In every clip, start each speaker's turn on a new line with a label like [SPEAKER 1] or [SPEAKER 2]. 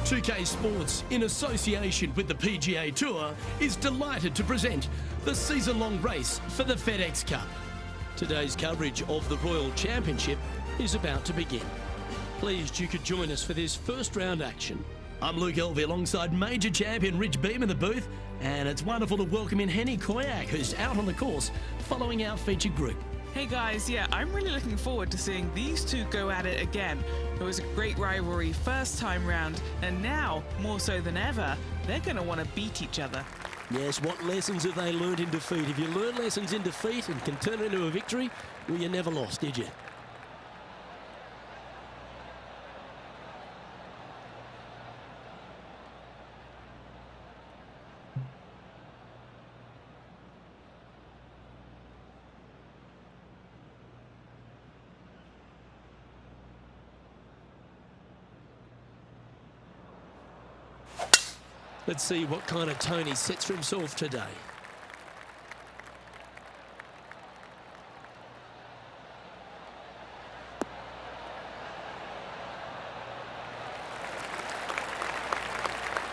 [SPEAKER 1] 2K Sports, in association with the PGA Tour, is delighted to present the season-long race for the FedEx Cup. Today's coverage of the Royal Championship is about to begin. Pleased you could join us for this first round action. I'm Luke Elvey alongside Major Champion Rich Beam in the booth, and it's wonderful to welcome in Henny Koyak, who's out on the course following our featured group.
[SPEAKER 2] Hey guys, yeah, I'm really looking forward to seeing these two go at it again. It was a great rivalry first time round, and now, more so than ever, they're going to want to beat each other.
[SPEAKER 1] Yes, what lessons have they learned in defeat? If you learn lessons in defeat and can turn it into a victory, well, you never lost, did you? Let's see what kind of tone he sets for himself today.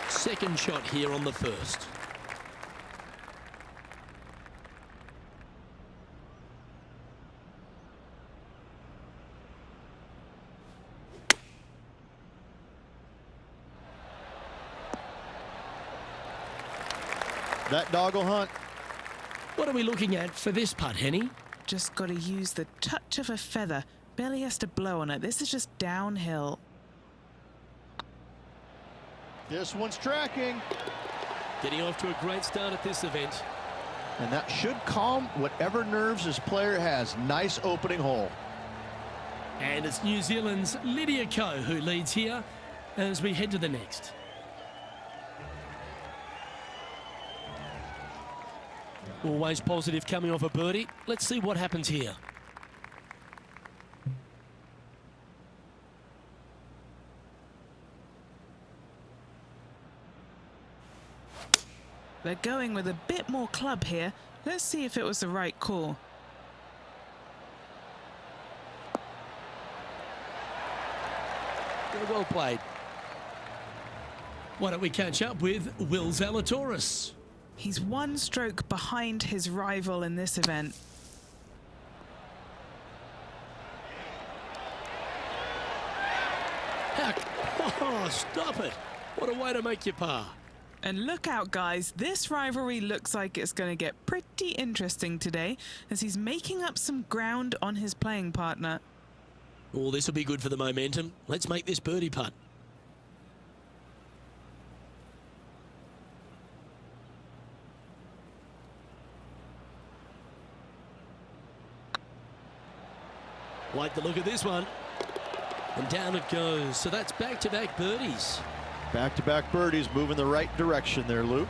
[SPEAKER 1] Second shot here on the first.
[SPEAKER 3] That dog will hunt.
[SPEAKER 1] What are we looking at for this putt, Henny?
[SPEAKER 2] Just got to use the touch of a feather. Barely has to blow on it. This is just downhill.
[SPEAKER 3] This one's tracking.
[SPEAKER 1] Getting off to a great start at this event.
[SPEAKER 3] And that should calm whatever nerves this player has. Nice opening hole.
[SPEAKER 1] And it's New Zealand's Lydia Ko who leads here as we head to the next. Always positive coming off a birdie. Let's see what happens here.
[SPEAKER 2] They're going with a bit more club here. Let's see if it was the right call.
[SPEAKER 1] Well played. Why don't we catch up with Will Zalatoris?
[SPEAKER 2] He's one stroke behind his rival in this event.
[SPEAKER 1] Heck, oh, stop it. What a way to make your par.
[SPEAKER 2] And look out, guys. This rivalry looks like it's going to get pretty interesting today as he's making up some ground on his playing partner.
[SPEAKER 1] Oh, this will be good for the momentum. Let's make this birdie putt. Like the look of this one. And down it goes. So that's back-to-back birdies.
[SPEAKER 3] Back-to-back birdies, moving the right direction there, Luke.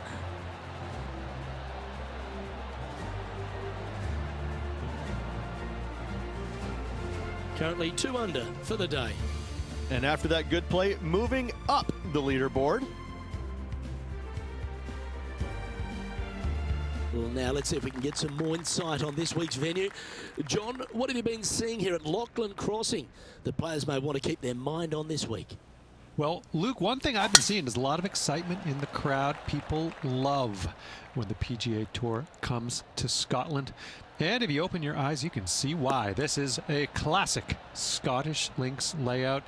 [SPEAKER 1] Currently 2 under for the day.
[SPEAKER 3] And after that good play, moving up the leaderboard.
[SPEAKER 1] Well, now let's see if we can get some more insight on this week's venue. John, what have you been seeing here at Lachlan Crossing that players may want to keep their mind on this week?
[SPEAKER 4] Well, Luke, one thing I've been seeing is a lot of excitement in the crowd. People love when the PGA Tour comes to Scotland. And if you open your eyes, you can see why. This is a classic Scottish links layout.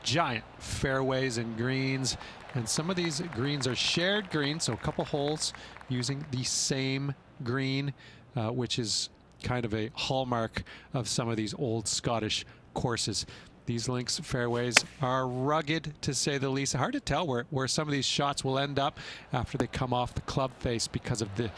[SPEAKER 4] Giant fairways and greens. And some of these greens are shared greens, so a couple holes using the same green, which is kind of a hallmark of some of these old Scottish courses. These links fairways are rugged, to say the least. Hard to tell where some of these shots will end up after they come off the club face because of the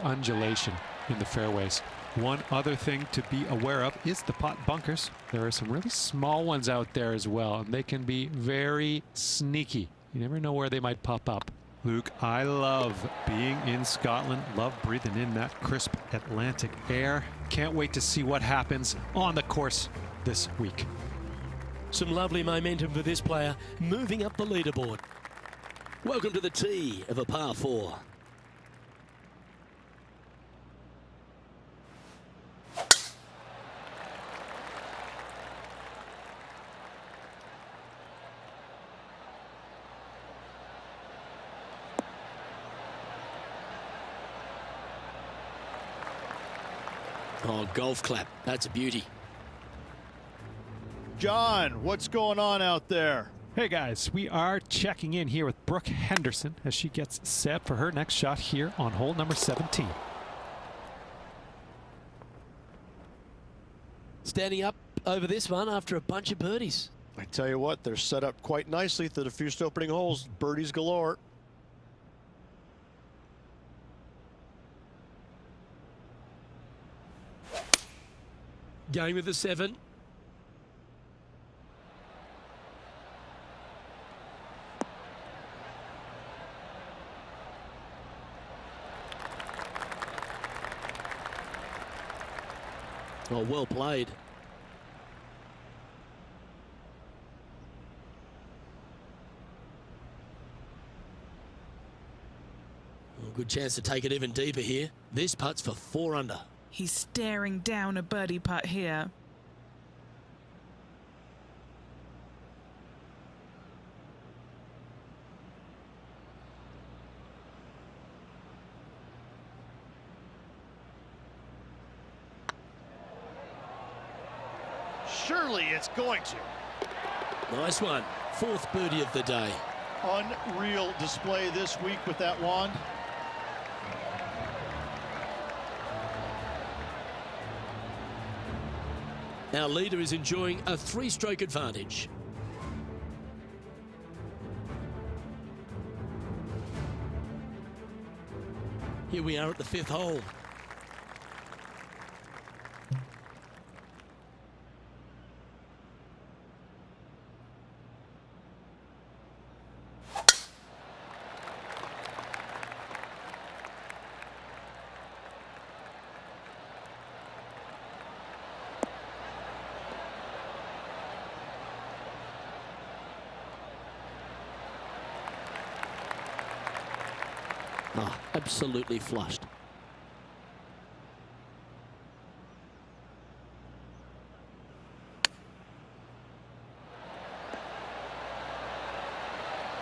[SPEAKER 4] undulation in the fairways. One other thing to be aware of is the pot bunkers. There are some really small ones out there as well, and they can be very sneaky. You never know where they might pop up. Luke, I love being in Scotland, love breathing in that crisp Atlantic air. Can't wait to see what happens on the course this week.
[SPEAKER 1] Some lovely momentum for this player, moving up the leaderboard. Welcome to the tee of a par 4. Oh, golf clap. That's a beauty.
[SPEAKER 3] John, what's going on out there?
[SPEAKER 4] Hey guys, we are checking in here with Brooke Henderson as she gets set for her next shot here on hole number 17.
[SPEAKER 1] Standing up over this one after a bunch of birdies.
[SPEAKER 5] I tell you what, they're set up quite nicely through the first opening holes. Birdies galore.
[SPEAKER 1] Going with the 7. Oh, well played. Well, good chance to take it even deeper here. This putt's for 4 under.
[SPEAKER 2] He's staring down a birdie putt here.
[SPEAKER 3] Surely it's going to.
[SPEAKER 1] Nice one. 4th birdie of the day.
[SPEAKER 3] Unreal display this week with that wand.
[SPEAKER 1] Our leader is enjoying a 3-stroke advantage. Here we are at the 5th hole. Oh, absolutely flushed.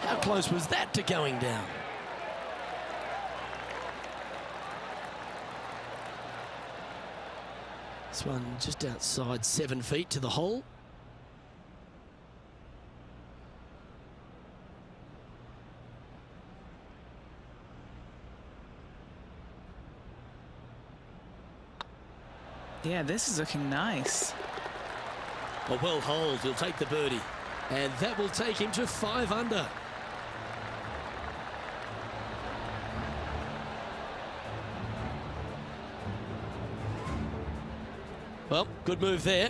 [SPEAKER 1] How close was that to going down? This one just outside 7 feet to the hole.
[SPEAKER 2] Yeah, this is looking nice.
[SPEAKER 1] A well holed, he'll take the birdie. And that will take him to 5 under. Well, good move there.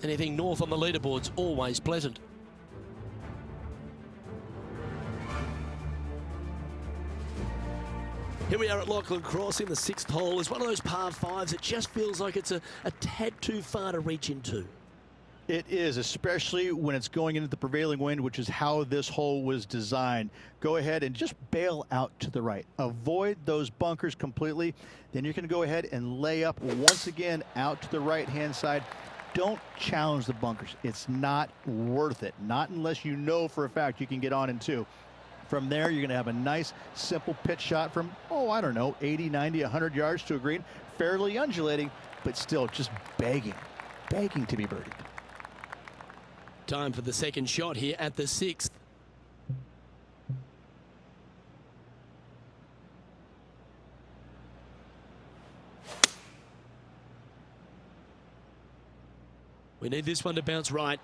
[SPEAKER 1] Anything north on the leaderboard's always pleasant. Here we are at Lachlan Crossing. The 6th hole is one of those par 5s that just feels like it's a tad too far to reach into.
[SPEAKER 3] It is, especially when it's going into the prevailing wind, which is how this hole was designed. Go ahead and just bail out to the right. Avoid those bunkers completely. Then you're going to go ahead and lay up once again out to the right-hand side. Don't challenge the bunkers. It's not worth it. Not unless you know for a fact you can get on in 2. From there, you're going to have a nice, simple pitch shot from, oh, I don't know, 80, 90, 100 yards to a green. Fairly undulating, but still just begging to be birdied.
[SPEAKER 1] Time for the 2nd shot here at the 6th. We need this one to bounce right.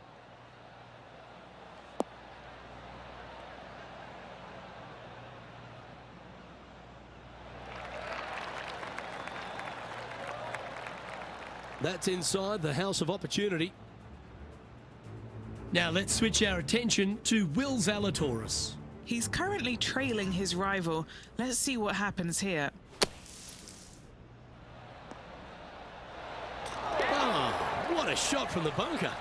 [SPEAKER 1] That's inside the house of opportunity. Now let's switch our attention to Will Zalatoris.
[SPEAKER 2] He's currently trailing his rival. Let's see what happens here.
[SPEAKER 1] Ah, what a shot from the bunker.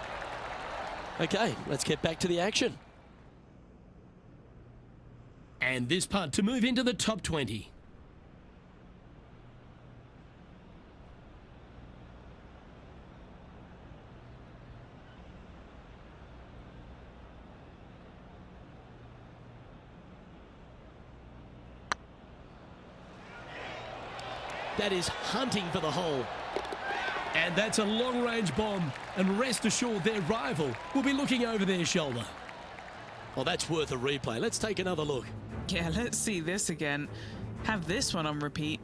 [SPEAKER 1] Okay, let's get back to the action. And this putt to move into the top 20. That is hunting for the hole. And that's a long-range bomb, and rest assured their rival will be looking over their shoulder. Well, that's worth a replay. Let's take another look.
[SPEAKER 2] Yeah, let's see this again. Have this one on repeat.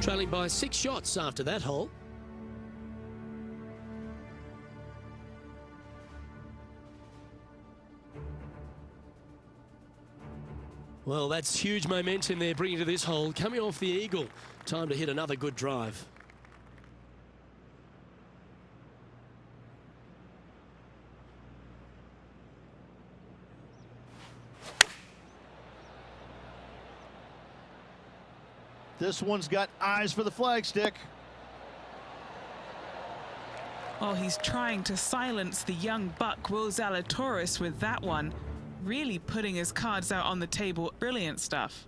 [SPEAKER 1] Trailing by 6 shots after that hole. Well, that's huge momentum they're bringing to this hole. Coming off the eagle. Time to hit another good drive.
[SPEAKER 3] This one's got eyes for the flagstick.
[SPEAKER 2] Oh, he's trying to silence the young buck Will Zalatoris with that one. Really putting his cards out on the table. Brilliant stuff.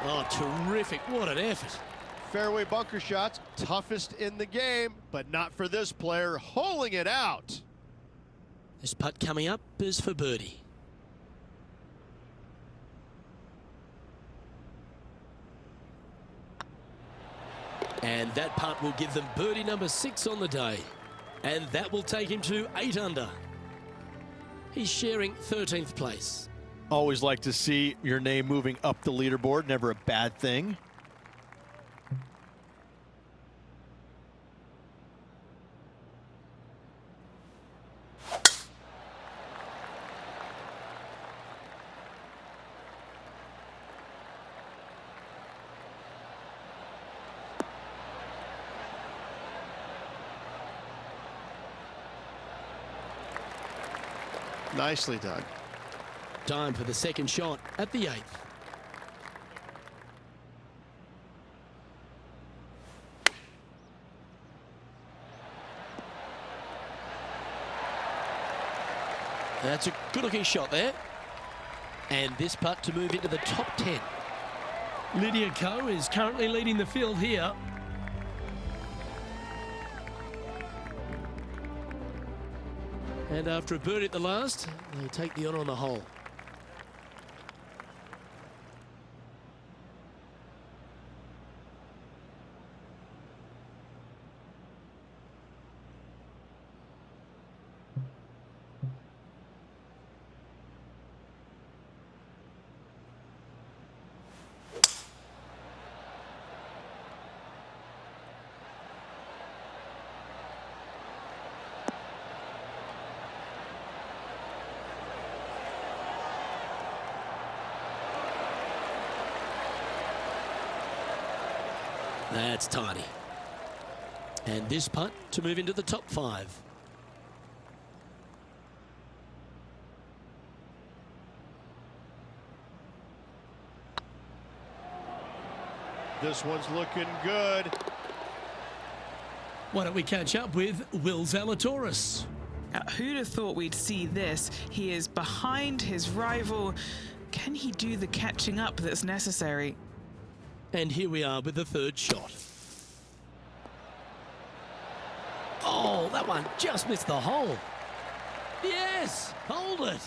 [SPEAKER 1] Oh, terrific. What an effort.
[SPEAKER 5] Fairway bunker shots, toughest in the game, but not for this player, holing it out.
[SPEAKER 1] This putt coming up is for birdie. And that putt will give them birdie number 6 on the day. And that will take him to 8 under. He's sharing 13th place.
[SPEAKER 3] Always like to see your name moving up the leaderboard, never a bad thing.
[SPEAKER 5] Nicely done.
[SPEAKER 1] Time for the second shot at the 8th. That's a good-looking shot there. And this putt to move into the top 10. Lydia Ko is currently leading the field here. And after a birdie at the last, they take the honour on the hole. That's tidy. And this putt to move into the top 5.
[SPEAKER 5] This one's looking good.
[SPEAKER 1] Why don't we catch up with Will Zalatoris?
[SPEAKER 2] Who'd have thought we'd see this? He is behind his rival. Can he do the catching up that's necessary?
[SPEAKER 1] And here we are with the third shot. Oh, that one just missed the hole. Yes, hold it.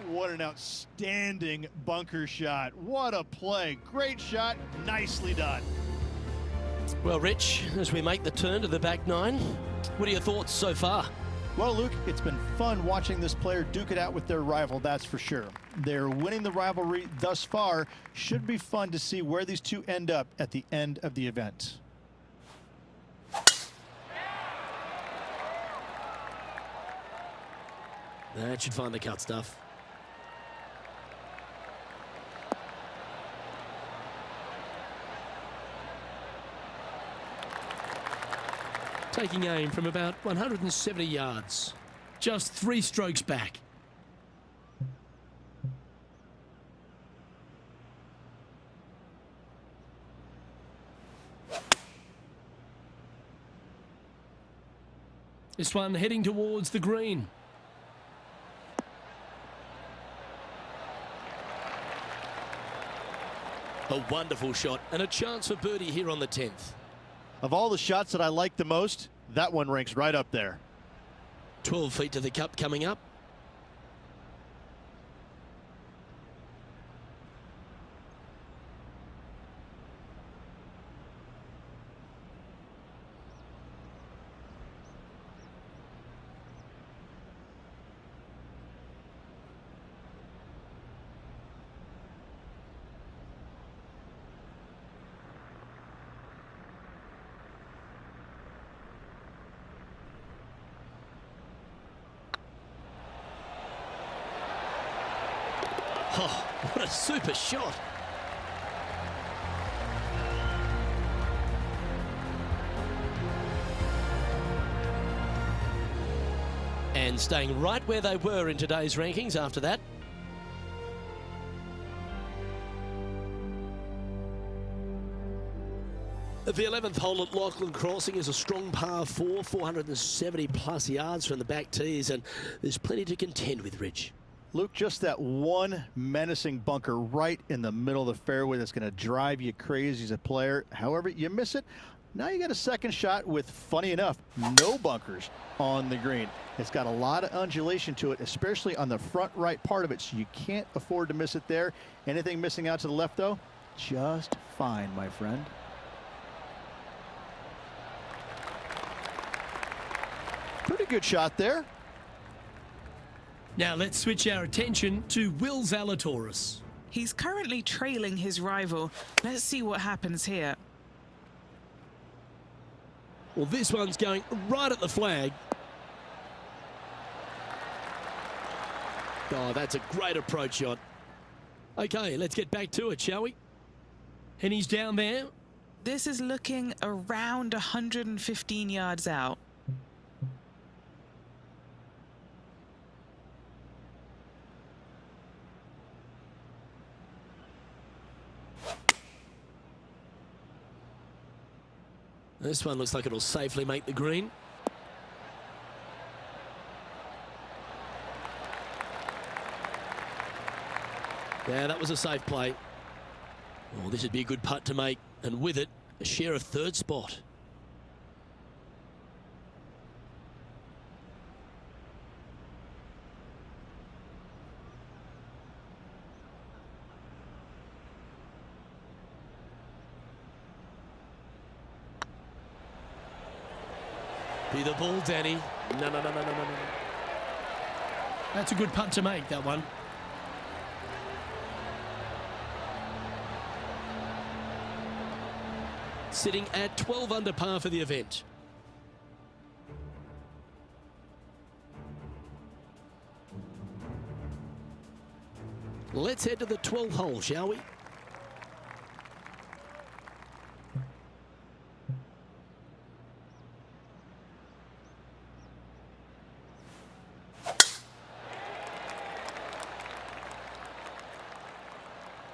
[SPEAKER 3] What an outstanding bunker shot. What a play. Great shot. Nicely done.
[SPEAKER 1] Well, Rich, as we make the turn to the back 9, what are your thoughts so far?
[SPEAKER 3] Well, Luke, it's been fun watching this player duke it out with their rival, that's for sure. They're winning the rivalry thus far. Should be fun to see where these two end up at the end of the event.
[SPEAKER 1] That should find the cut stuff. Taking aim from about 170 yards. Just 3 strokes back. This one heading towards the green. A wonderful shot and a chance for birdie here on the 10th.
[SPEAKER 5] Of all the shots that I like the most, that one ranks right up there.
[SPEAKER 1] 12 feet to the cup coming up. Oh, what a super shot. And staying right where they were in today's rankings after that. The 11th hole at Lachlan Crossing is a strong par 4, 470 plus yards from the back tees, and there's plenty to contend with, Rich.
[SPEAKER 3] Luke, just that one menacing bunker right in the middle of the fairway that's going to drive you crazy as a player. However, you miss it. Now you got a second shot with, funny enough, no bunkers on the green. It's got a lot of undulation to it, especially on the front right part of it, so you can't afford to miss it there. Anything missing out to the left, though, just fine, my friend. Pretty good shot there.
[SPEAKER 1] Now let's switch our attention to Will Zalatoris.
[SPEAKER 2] He's currently trailing his rival. Let's see what happens here.
[SPEAKER 1] Well, this one's going right at the flag. Oh, that's a great approach shot. Okay, let's get back to it, shall we? And he's down there.
[SPEAKER 2] This is looking around 115 yards out.
[SPEAKER 1] This one looks like it'll safely make the green. Yeah, that was a safe play. Oh, this would be a good putt to make, and with it, a share of third spot. Be the ball, Danny. No. That's a good putt to make, that one. Sitting at 12 under par for the event. Let's head to the 12th hole, shall we?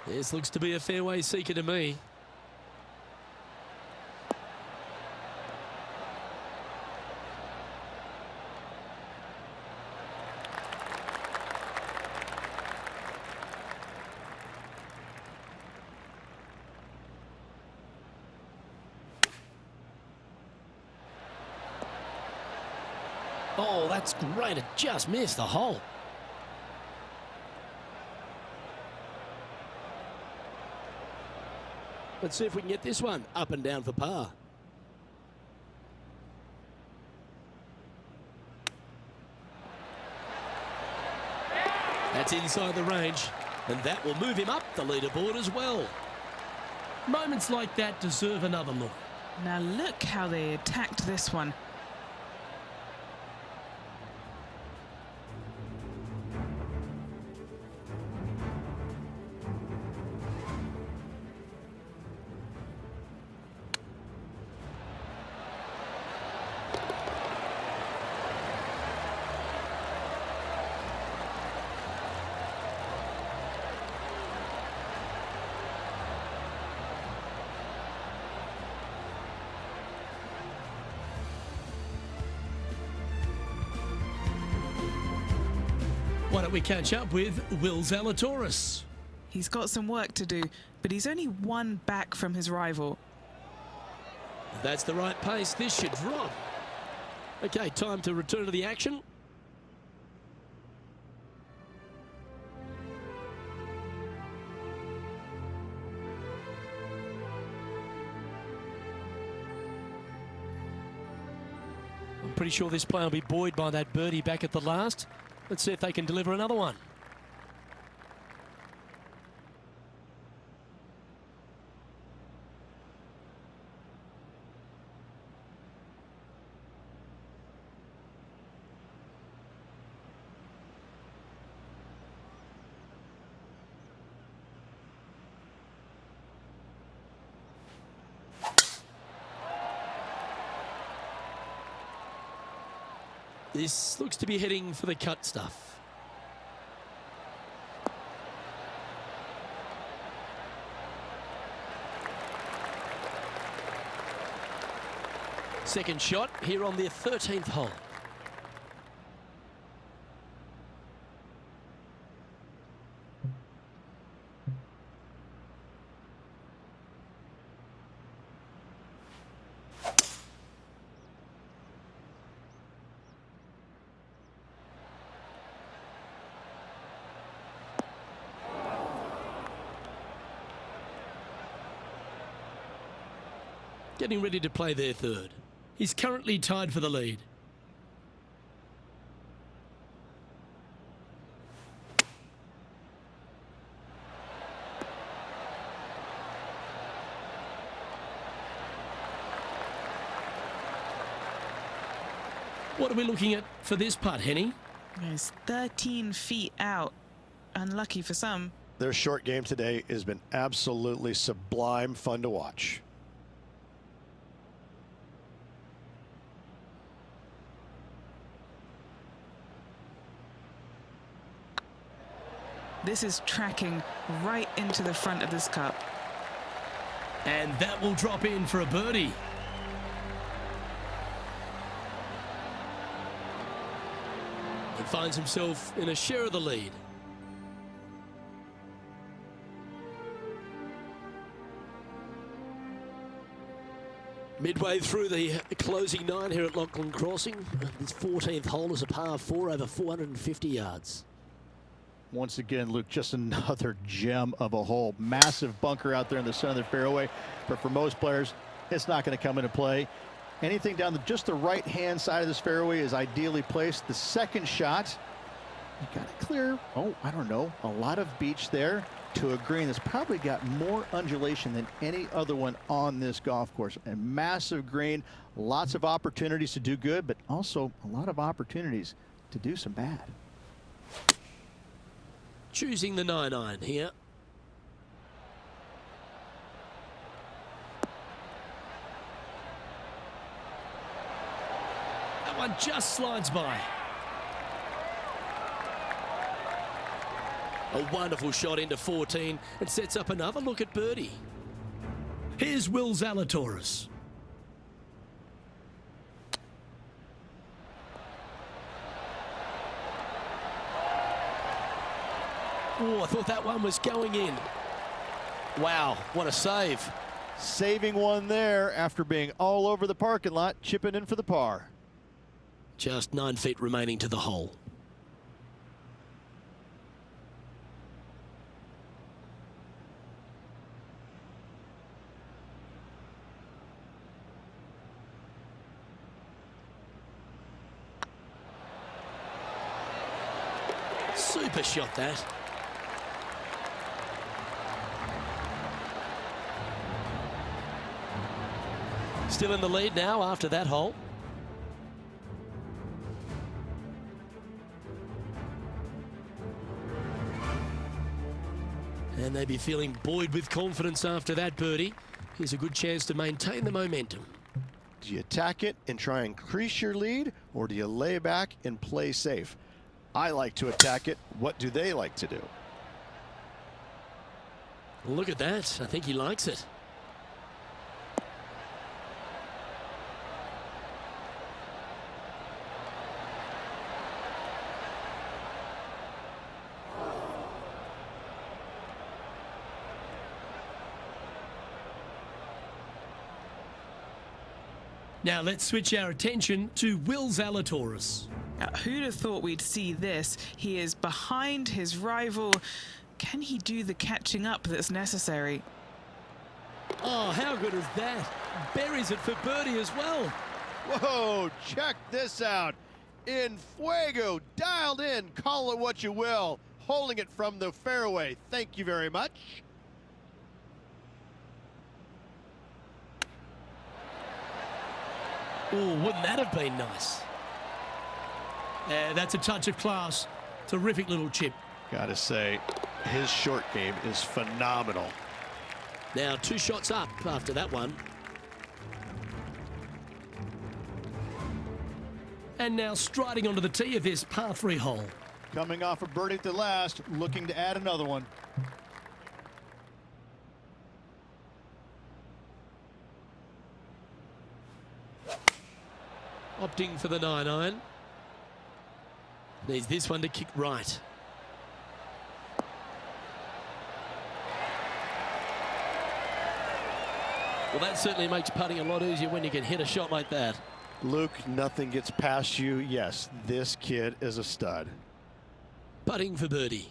[SPEAKER 1] This looks to be a fairway seeker to me. Oh, that's great. It just missed the hole. Let's see if we can get this one up and down for par. That's inside the range, and that will move him up the leaderboard as well. Moments like that deserve another look.
[SPEAKER 2] Now look how they attacked this one.
[SPEAKER 1] Why don't we catch up with Will Zalatoris?
[SPEAKER 2] He's got some work to do, but he's only one back from his rival.
[SPEAKER 1] That's the right pace. This should drop. Okay, time to return to the action. I'm pretty sure this player will be buoyed by that birdie back at the last. Let's see if they can deliver another one. This looks to be heading for the cut stuff. Second shot here on the 13th hole. Getting ready to play their third. He's currently tied for the lead. What are we looking at for this putt, Henny?
[SPEAKER 2] He's 13 feet out. Unlucky for some.
[SPEAKER 5] Their short game today has been absolutely sublime fun to watch.
[SPEAKER 2] This is tracking right into the front of this cup.
[SPEAKER 1] And that will drop in for a birdie. He finds himself in a share of the lead. Midway through the closing 9 here at Lachlan Crossing. This 14th hole is a par 4 over 450 yards.
[SPEAKER 3] Once again, Luke, just another gem of a hole. Massive bunker out there in the center of the fairway, but for most players, it's not going to come into play. Anything down just the right-hand side of this fairway is ideally placed. The second shot, you got to clear, I don't know, a lot of beach there to a green that's probably got more undulation than any other one on this golf course. A massive green, lots of opportunities to do good, but also a lot of opportunities to do some bad.
[SPEAKER 1] Choosing the 9-iron here. That one just slides by. A wonderful shot into 14 and sets up another look at birdie. Here's Will Zalatoris. Oh, I thought that one was going in. Wow, what a save.
[SPEAKER 3] Saving one there after being all over the parking lot, chipping in for the par.
[SPEAKER 1] Just 9 feet remaining to the hole. Super shot that. Still in the lead now after that hole. And they'd be feeling buoyed with confidence after that birdie. Here's a good chance to maintain the momentum.
[SPEAKER 5] Do you attack it and try and increase your lead, or do you lay back and play safe? I like to attack it. What do they like to do?
[SPEAKER 1] Look at that. I think he likes it. Now let's switch our attention to Will Zalatoris.
[SPEAKER 2] Who'd have thought we'd see this? He is behind his rival. Can he do the catching up that's necessary?
[SPEAKER 1] Oh, how good is that? Buries it for birdie as well.
[SPEAKER 5] Whoa, check this out. In fuego, dialed in, call it what you will. Holding it from the fairway. Thank you very much.
[SPEAKER 1] Oh, wouldn't that have been nice? That's a touch of class. Terrific little chip.
[SPEAKER 5] Gotta say, his short game is phenomenal.
[SPEAKER 1] Now 2 shots up after that one. And now striding onto the tee of this par 3 hole.
[SPEAKER 3] Coming off a birdie at the last, looking to add another one.
[SPEAKER 1] Opting for the 9-iron. Needs this one to kick right. Well, that certainly makes putting a lot easier when you can hit a shot like that.
[SPEAKER 5] Luke, nothing gets past you. Yes, this kid is a stud.
[SPEAKER 1] Putting for birdie.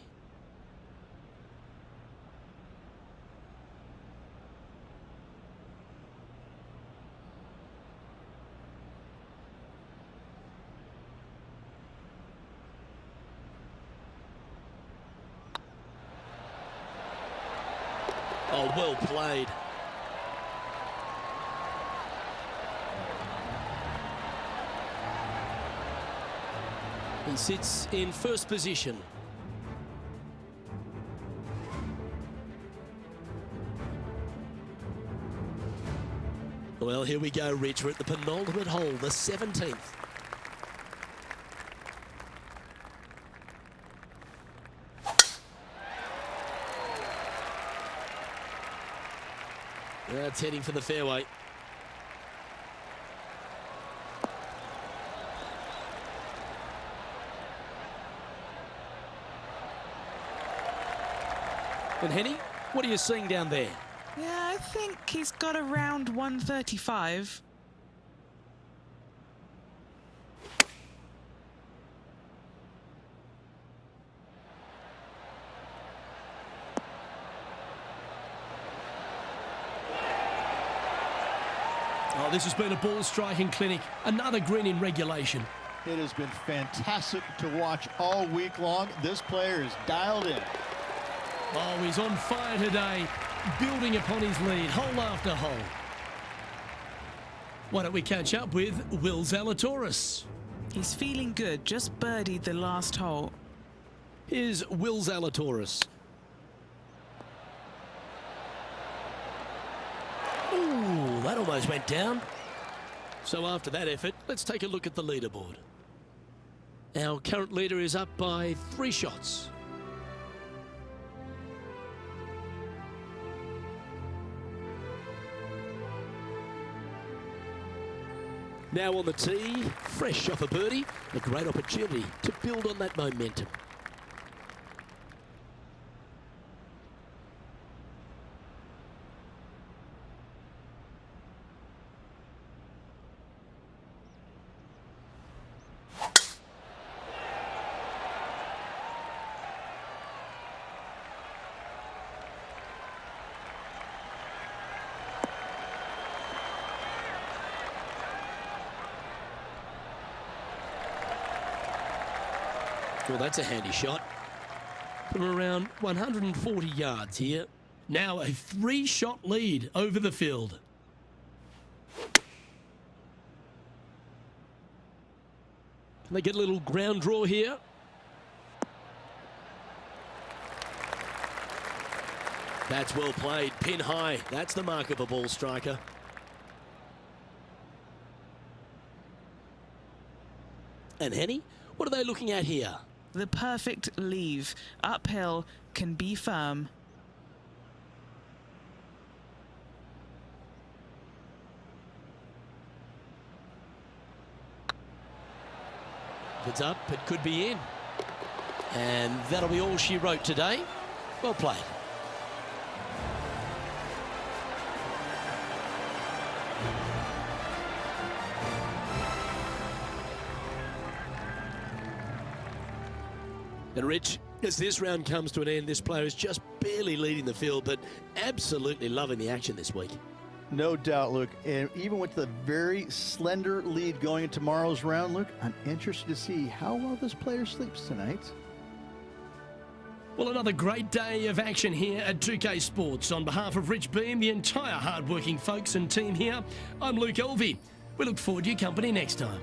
[SPEAKER 1] Oh, well played. He sits in first position. Well, here we go, Rich. We're at the penultimate hole, the 17th. That's heading for the fairway. And Henny, what are you seeing down there?
[SPEAKER 2] Yeah, I think he's got around 135.
[SPEAKER 1] Oh, this has been a ball striking clinic. Another green in regulation.
[SPEAKER 3] It has been fantastic to watch all week long. This player is dialed in.
[SPEAKER 1] Oh, he's on fire today, building upon his lead, hole after hole. Why don't we catch up with Will Zalatoris?
[SPEAKER 2] He's feeling good, just birdied the last hole.
[SPEAKER 1] Here's Will Zalatoris. Ooh, that almost went down. So after that effort, let's take a look at the leaderboard. Our current leader is up by 3 shots. Now on the tee, fresh off a birdie, a great opportunity to build on that momentum. Well, that's a handy shot. From around 140 yards here. Now a 3-shot lead over the field. Can they get a little ground draw here? That's well played. Pin high. That's the mark of a ball striker. And Henny, what are they looking at here?
[SPEAKER 2] The perfect leave. Uphill, can be firm.
[SPEAKER 1] If it's up, it could be in. And that'll be all she wrote today. Well played. And Rich, as this round comes to an end, this player is just barely leading the field, but absolutely loving the action this week.
[SPEAKER 3] No doubt, Luke. And even with the very slender lead going into tomorrow's round, Luke, I'm interested to see how well this player sleeps tonight.
[SPEAKER 1] Well, another great day of action here at 2K Sports. On behalf of Rich Beam, the entire hard-working folks and team here, I'm Luke Elvey. We look forward to your company next time.